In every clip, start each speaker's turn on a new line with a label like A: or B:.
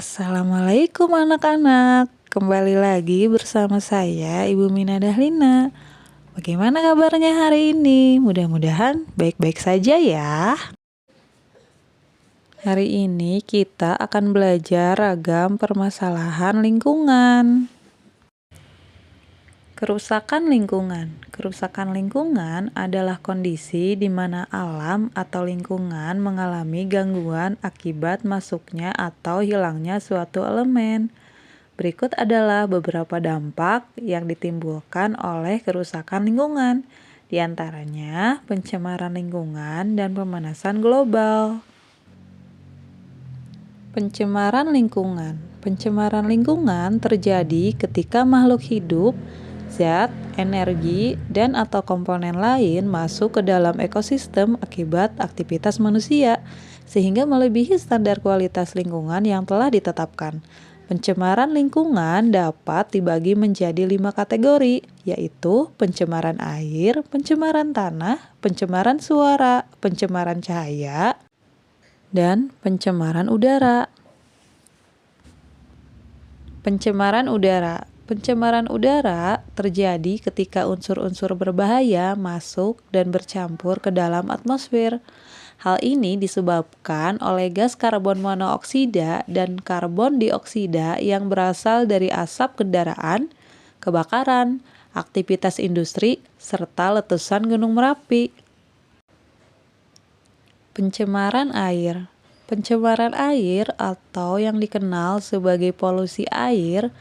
A: Assalamualaikum anak-anak, kembali lagi bersama saya Ibu Mina Dahlina. Bagaimana kabarnya hari ini? Mudah-mudahan baik-baik saja ya. Hari ini kita akan belajar ragam permasalahan lingkungan. Kerusakan lingkungan. Kerusakan lingkungan adalah kondisi di mana alam atau lingkungan mengalami gangguan akibat masuknya atau hilangnya suatu elemen. Berikut adalah beberapa dampak yang ditimbulkan oleh kerusakan lingkungan, di antaranya pencemaran lingkungan dan pemanasan global. Pencemaran lingkungan. Pencemaran lingkungan terjadi ketika makhluk hidup, zat, energi, dan atau komponen lain masuk ke dalam ekosistem akibat aktivitas manusia, sehingga melebihi standar kualitas lingkungan yang telah ditetapkan. Pencemaran lingkungan dapat dibagi menjadi 5 kategori, yaitu pencemaran air, pencemaran tanah, pencemaran suara, pencemaran cahaya, dan pencemaran udara. Pencemaran udara. Pencemaran udara terjadi ketika unsur-unsur berbahaya masuk dan bercampur ke dalam atmosfer. Hal ini disebabkan oleh gas karbon monoksida dan karbon dioksida yang berasal dari asap kendaraan, kebakaran, aktivitas industri, serta letusan Gunung Merapi. Pencemaran air. Pencemaran air atau yang dikenal sebagai polusi air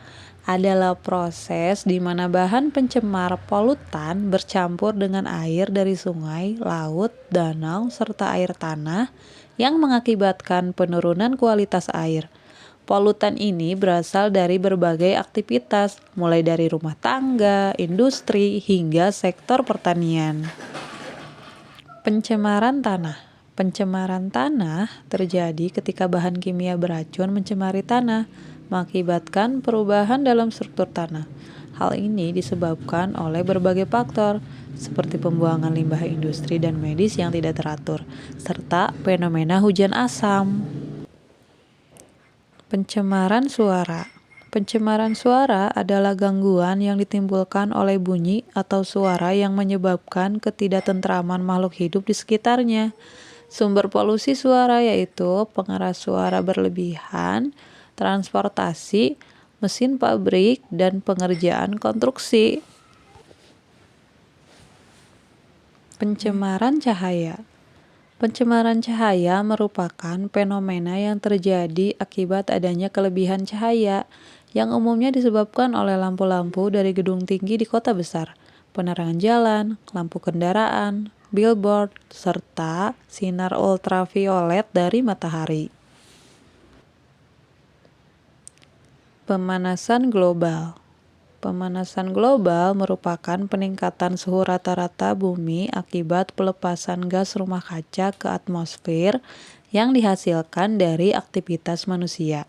A: adalah proses di mana bahan pencemar polutan bercampur dengan air dari sungai, laut, danau, serta air tanah yang mengakibatkan penurunan kualitas air. Polutan ini berasal dari berbagai aktivitas, mulai dari rumah tangga, industri, hingga sektor pertanian. Pencemaran tanah. Pencemaran tanah terjadi ketika bahan kimia beracun mencemari tanah, mengakibatkan perubahan dalam struktur tanah. Hal ini disebabkan oleh berbagai faktor, seperti pembuangan limbah industri dan medis yang tidak teratur, serta fenomena hujan asam. Pencemaran suara. Pencemaran suara adalah gangguan yang ditimbulkan oleh bunyi atau suara yang menyebabkan ketidaktentraman makhluk hidup di sekitarnya. Sumber polusi suara yaitu pengeras suara berlebihan, transportasi, mesin pabrik, dan pengerjaan konstruksi. Pencemaran cahaya. Pencemaran cahaya merupakan fenomena yang terjadi akibat adanya kelebihan cahaya yang umumnya disebabkan oleh lampu-lampu dari gedung tinggi di kota besar, penerangan jalan, lampu kendaraan, billboard, serta sinar ultraviolet dari matahari. Pemanasan global. Pemanasan global merupakan peningkatan suhu rata-rata bumi akibat pelepasan gas rumah kaca ke atmosfer yang dihasilkan dari aktivitas manusia,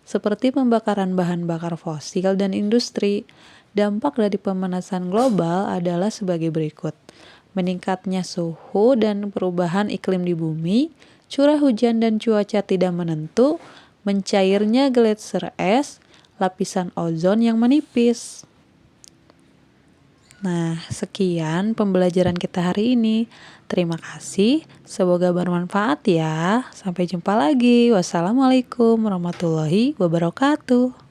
A: seperti pembakaran bahan bakar fosil dan industri. Dampak dari pemanasan global adalah sebagai berikut. Meningkatnya suhu dan perubahan iklim di bumi, curah hujan dan cuaca tidak menentu, mencairnya gletser es, lapisan ozon yang menipis. Nah, sekian pembelajaran kita hari ini. Terima kasih, semoga bermanfaat ya. Sampai jumpa lagi. Wassalamualaikum warahmatullahi wabarakatuh.